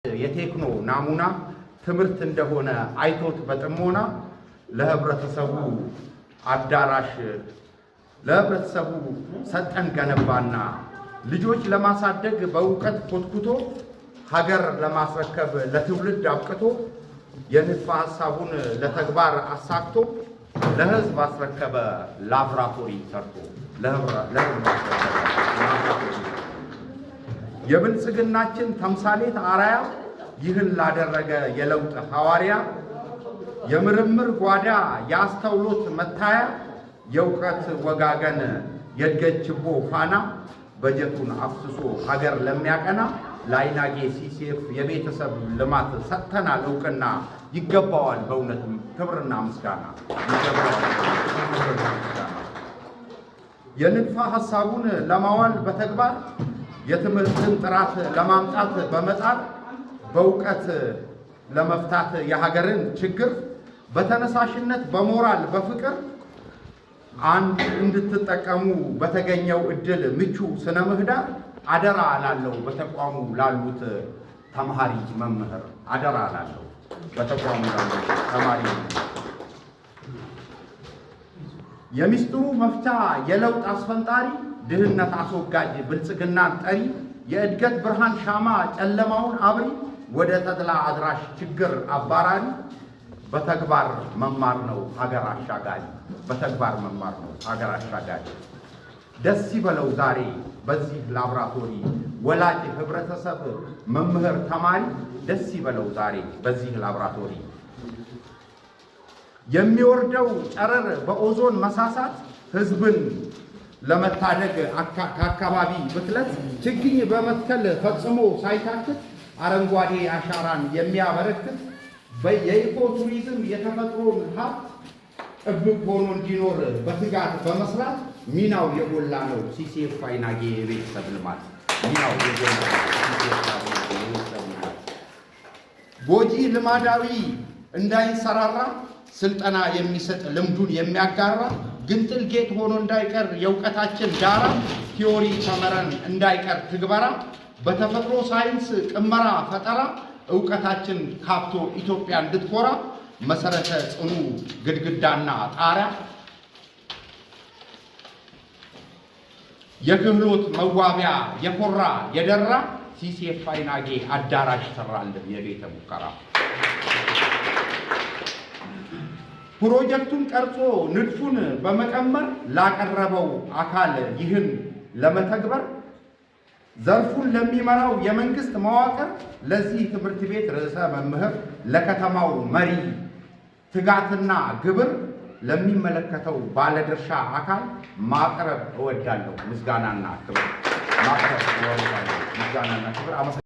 የቴክኖ ናሙና ትምህርት እንደሆነ አይቶት በጥሞና ለህብረተሰቡ አዳራሽ ለህብረተሰቡ ሰጠን ገነባና ልጆች ለማሳደግ በእውቀት ኮትኩቶ ሀገር ለማስረከብ ለትውልድ አብቅቶ የንድፈ ሐሳቡን ለተግባር አሳክቶ ለህዝብ አስረከበ ላብራቶሪ ሰርቶ ለህዝብ አስረከበ ላብራቶሪ የብልጽግናችን ተምሳሌት አራያ ይህን ላደረገ የለውጥ ሐዋርያ የምርምር ጓዳ የአስተውሎት መታያ የእውቀት ወጋገን የእድገት ችቦ ፋና በጀቱን አፍስሶ ሀገር ለሚያቀና ለአይናጌ ሲሴፍ የቤተሰብ ልማት ሰጥተናል እውቅና ይገባዋል በእውነትም ክብርና ምስጋና የንድፈ ሐሳቡን ለማዋል በተግባር የትምህርትን ጥራት ለማምጣት በመጣር በእውቀት ለመፍታት የሀገርን ችግር በተነሳሽነት በሞራል በፍቅር አንድ እንድትጠቀሙ በተገኘው እድል ምቹ ስነ ምህዳር አደራ ላለው በተቋሙ ላሉት ተማሪ መምህር አደራ ላለው በተቋሙ ላሉት ተማሪ የሚስጥሩ መፍቻ የለውጥ አስፈንጣሪ ድህነት አስወጋጅ ብልጽግናን ጠሪ የእድገት ብርሃን ሻማ ጨለማውን አብሪ ወደ ተድላ አድራሽ ችግር አባራሪ በተግባር መማር ነው ሀገር አሻጋሪ በተግባር መማር ነው ሀገር አሻጋሪ ደስ ይበለው ዛሬ በዚህ ላብራቶሪ ወላጅ ህብረተሰብ መምህር ተማሪ ደስ ይበለው ዛሬ በዚህ ላብራቶሪ የሚወርደው ጨረር በኦዞን መሳሳት ህዝብን ለመታደግ ከአካባቢ ብክለት ችግኝ በመትከል ፈጽሞ ሳይታክት አረንጓዴ አሻራን የሚያበረክት የኢኮ ቱሪዝም የተፈጥሮን ሀብት ጥብቅ ሆኖ እንዲኖር በትጋት በመስራት ሚናው የጎላ ነው ሲሴፍ አይናጌ የቤተሰብ ልማት ሚናው የጎላ የቤተሰብ ልማት ጎጂ ልማዳዊ እንዳይንሰራራ ስልጠና የሚሰጥ ልምዱን የሚያጋራ ግንጥል ጌጥ ሆኖ እንዳይቀር የእውቀታችን ዳራ ቲዮሪ ተመረን እንዳይቀር ትግበራ በተፈጥሮ ሳይንስ ቅመራ ፈጠራ እውቀታችን ካብቶ ኢትዮጵያ እንድትኮራ መሰረተ ጽኑ ግድግዳና ጣሪያ የክህሎት መዋቢያ የኮራ የደራ ሲሴፍ አይናጌ አዳራሽ ሰራልን የቤተ ሙከራ ፕሮጀክቱን ቀርጾ ንድፉን በመቀመር ላቀረበው አካል ይህን ለመተግበር ዘርፉን ለሚመራው የመንግስት መዋቅር ለዚህ ትምህርት ቤት ርዕሰ መምህር ለከተማው መሪ ትጋትና ግብር ለሚመለከተው ባለድርሻ አካል ማቅረብ እወዳለሁ ምስጋናና ክብር